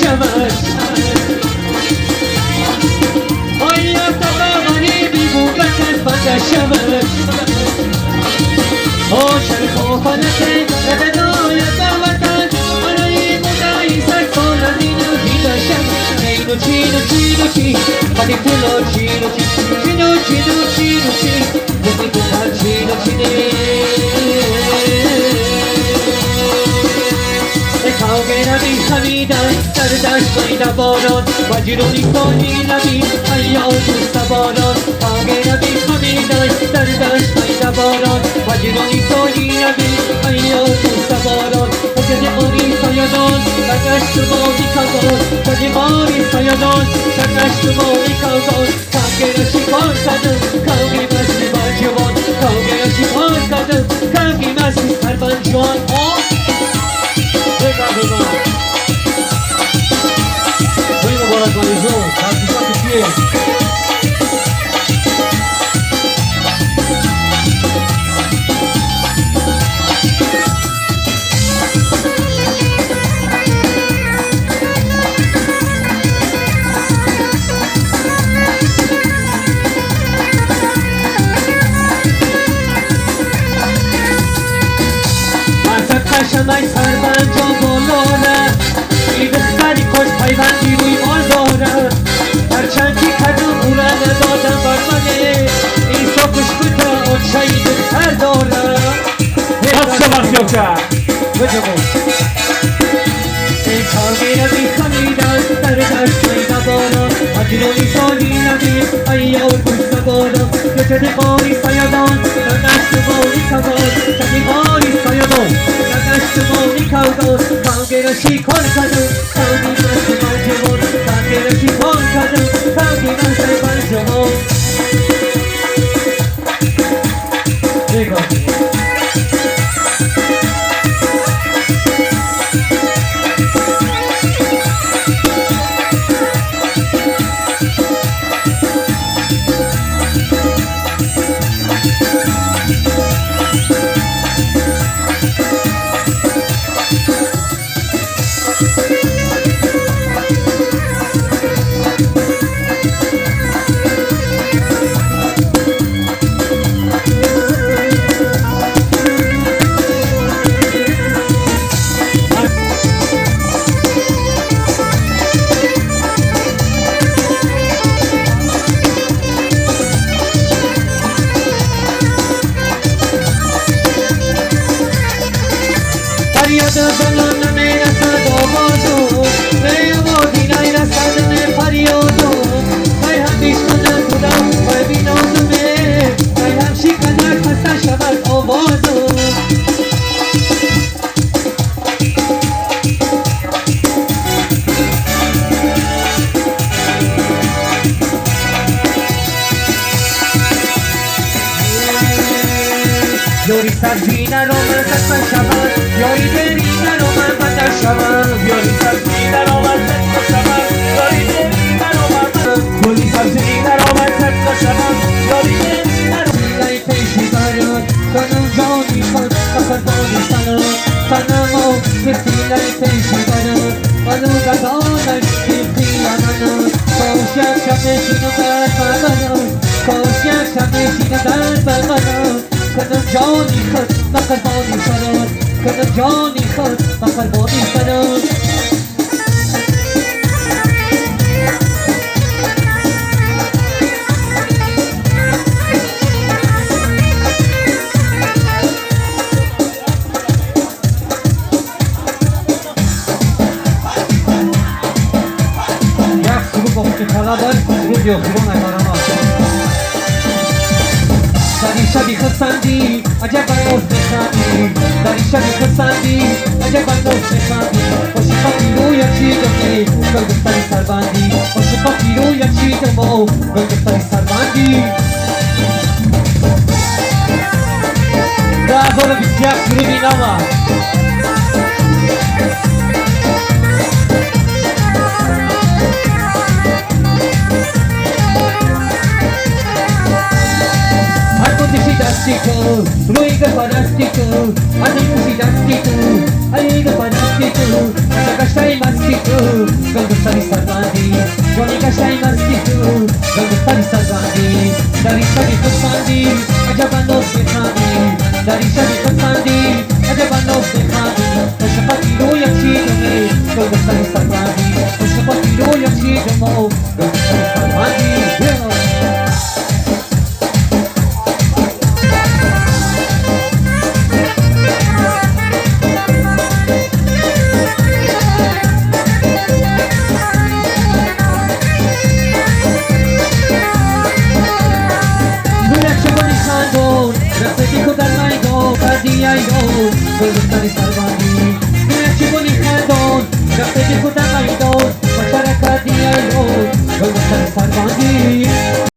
شود آیا تباغانی بیگو بکن بده شود شرخ و فلکه ردنای بوطن برای مدعی سرکان دینو دیده شود چینو چینو چینو چین خالی پولو چینو چین چینو چینو چینو چین بودی بودن چینو چینه کاغرمی خمیدن در دشت میده باران و جیرونی کنی نبی ایا دوست باران کاغرمی خمیدن در دشت میده باران و جیرونی کنی نبی ایا دوست باران و جدی سایدان شکشت بانی کازان و جیمانی سایدان شکشت بانی کازان کاغر شکار کدم کاغی مستی بر جوان کاغر شکار کدم کاغی مستی سر بر جوان Muy buenas Marisol, شمای سربن جا بولاره ای بختری کش پیوندی روی مال داره هرچند که کدو بوره ندادم بر منه این ساکش بوده اون شایی بختر داره حد شمار کیو کرد بجبون این کاغی نبی خمیدن در دشت میده باران اجلونی سالی نبی ایا دوست باران یه باری سایدان نگشت باری کبار چنی باری سایدان نگشت کاغذ کاغر شکار کدم کاغی مستی بر جوان کاغر شکار کدم کاغی مستی بر جوان بگاه فریاد زنان میرسد آوازو نیامدی نیرسد فریادو ای هم بیشتر بودم ای بینازمه ای هم شکندر خسته شود آوازو یوری سبزی نرامد خسته شود یوری دری نرامد بدر شود یاری سبزی در آمد خسته شود یاری دری نرامد گلی سبزی در آمد خسته شود یاری دری نرامد ای پیشی برد کنم جانی خود بخر بانی سنم و بسیلای پیشی برد منو بدانش بیخی منو کاش یک شب نشینو در بمنم کاش یک شب نشینو در بمنم کنم جانی خود بخر بانی سنم کنم جانی خود بخر بانی سنم داری شبی خسندی عجب بناس نخندی داری شبی خسندی عجب بناس نخندی عاشقا پیرو یکی دمی گل گفتنی سربندی عاشقا پیرو یکی دمو گل گفتنی سربندی 2021 گروهی نامه روی پرستی تو از این موشی دستی تو علی پرستی تو نگشتای مستی tu Gangustani sarvandi Goni kashai masti tu Gangustani sarvandi Dari shadi kusandi Ajabano sekhani Dari shadi kusandi Ajabano sekhani Oshapati ro yakshi jame Gangustani sarvandi Oshapati ro yakshi jamo Gangustani sarvandi Gangustani sarvandi Mirachi boni khandon Raste di khuda maidon Mashara ka diya lo Gangustani sarvandi